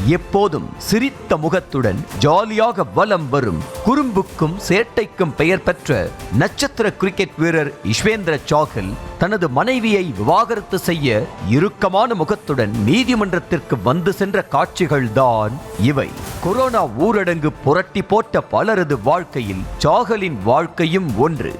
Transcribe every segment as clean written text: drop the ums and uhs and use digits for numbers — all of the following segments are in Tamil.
எப்போதும் சிரித்த முகத்துடன் ஜாலியாக வலம் வரும் குறும்புக்கும் சேட்டைக்கும் பெயர் பெற்ற நட்சத்திர கிரிக்கெட் வீரர் யுஸ்வேந்திர சாஹல் தனது மனைவியை விவாகரத்து செய்ய இறுக்கமான முகத்துடன் நீதிமன்றத்திற்கு வந்து சென்ற காட்சிகள்தான் இவை. கொரோனா ஊரடங்கு புரட்டி போட்ட பலரது வாழ்க்கையில் சாஹலின் வாழ்க்கையும் ஒன்று.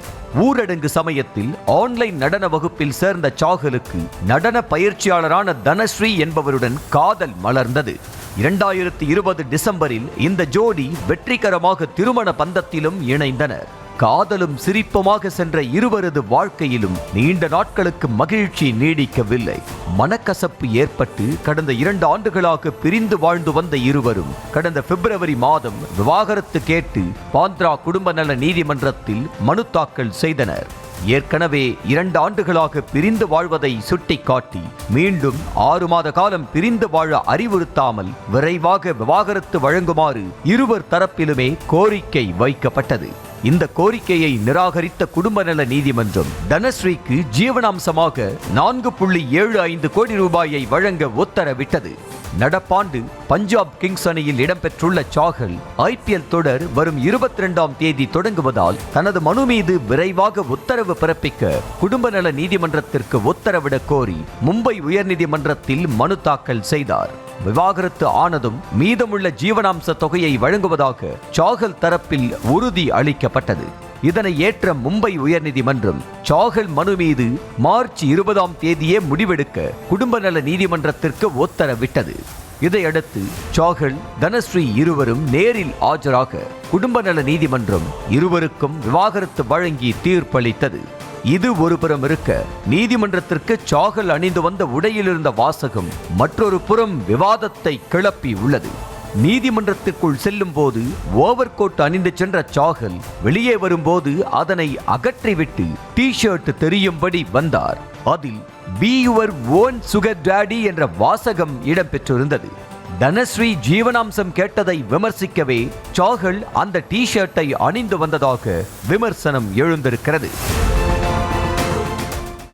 ஊரடங்கு சமயத்தில் ஆன்லைன் நடன வகுப்பில் சேர்ந்த சாஹலுக்கு நடன பயிற்சியாளரான தனஸ்ரீ என்பவருடன் காதல் மலர்ந்தது. 2020 டிசம்பரில் இந்த ஜோடி வெற்றிகரமாக திருமண பந்தத்திலும் இணைந்தனர். காதலும் சிரிப்புமாக சென்ற இருவரது வாழ்க்கையிலும் நீண்ட நாட்களுக்கு மகிழ்ச்சி நீடிக்கவில்லை. மனக்கசப்பு ஏற்பட்டு கடந்த 2 ஆண்டுகளாக பிரிந்து வாழ்ந்து வந்த இருவரும் கடந்த பிப்ரவரி மாதம் விவாகரத்து கேட்டு பாந்த்ரா குடும்ப நல நீதிமன்றத்தில் மனு தாக்கல் செய்தனர். ஏற்கனவே 2 ஆண்டுகளாக பிரிந்து வாழ்வதை சுட்டிக்காட்டி மீண்டும் 6 மாத காலம் பிரிந்து வாழ அறிவுறுத்தாமல் விரைவாக விவாகரத்து வழங்குமாறு இருவர் தரப்பிலுமே கோரிக்கை வைக்கப்பட்டது. இந்த கோரிக்கையை நிராகரித்த குடும்ப நல நீதிமன்றம் தனஸ்ரீக்கு ஜீவனாம்சமாக 4.75 கோடி ரூபாயை வழங்க உத்தரவிட்டது. நடப்பாண்டு பஞ்சாப் கிங்ஸ் அணியில் இடம்பெற்றுள்ள சாஹல் IPL தொடர் வரும் 22ஆம் தேதி தொடங்குவதால் தனது மனு மீது விரைவாக உத்தரவு பிறப்பிக்க குடும்ப நல நீதிமன்றத்திற்கு உத்தரவிடக் கோரி மும்பை உயர்நீதிமன்றத்தில் மனு தாக்கல் செய்தார். விவாகரத்து ஆனதும் மீதமுள்ள ஜீவனாம்ச தொகையை வழங்குவதாக சாஹல் தரப்பில் உறுதி அளிக்கப்பட்டது. இதனை ஏற்ற மும்பை உயர்நீதிமன்றம் சாஹல் மனு மீது மார்ச் 20ஆம் தேதியே முடிவெடுக்க குடும்ப நல நீதிமன்றத்திற்கு உத்தரவிட்டது. இதையடுத்து சாஹல் தனஸ்ரீ இருவரும் நேரில் ஆஜராக குடும்ப நல நீதிமன்றம் இருவருக்கும் விவாகரத்து வழங்கி தீர்ப்பளித்தது. இது ஒருபுறம் இருக்க நீதிமன்றத்திற்கு சாஹல் அணிந்து வந்த உடையில் இருந்த வாசகம் மற்றொரு புறம் விவாதத்தை கிளப்பி உள்ளது. நீதிமன்றத்திற்குள் செல்லும் போது ஓவர் கோட் அணிந்து சென்ற சாஹல் வெளியே வரும்போது அதனை அகற்றிவிட்டு டி-ஷர்ட் தெரியும்படி வந்தார். அதில் be your own sugar daddy என்ற வாசகம் இடம்பெற்றிருந்தது. தனஸ்ரீ ஜீவனாம்சம் கேட்டதை விமர்சிக்கவே சாஹல் அந்த டி-ஷர்ட்டை அணிந்து வந்ததாக விமர்சனம் எழுந்திருக்கிறது.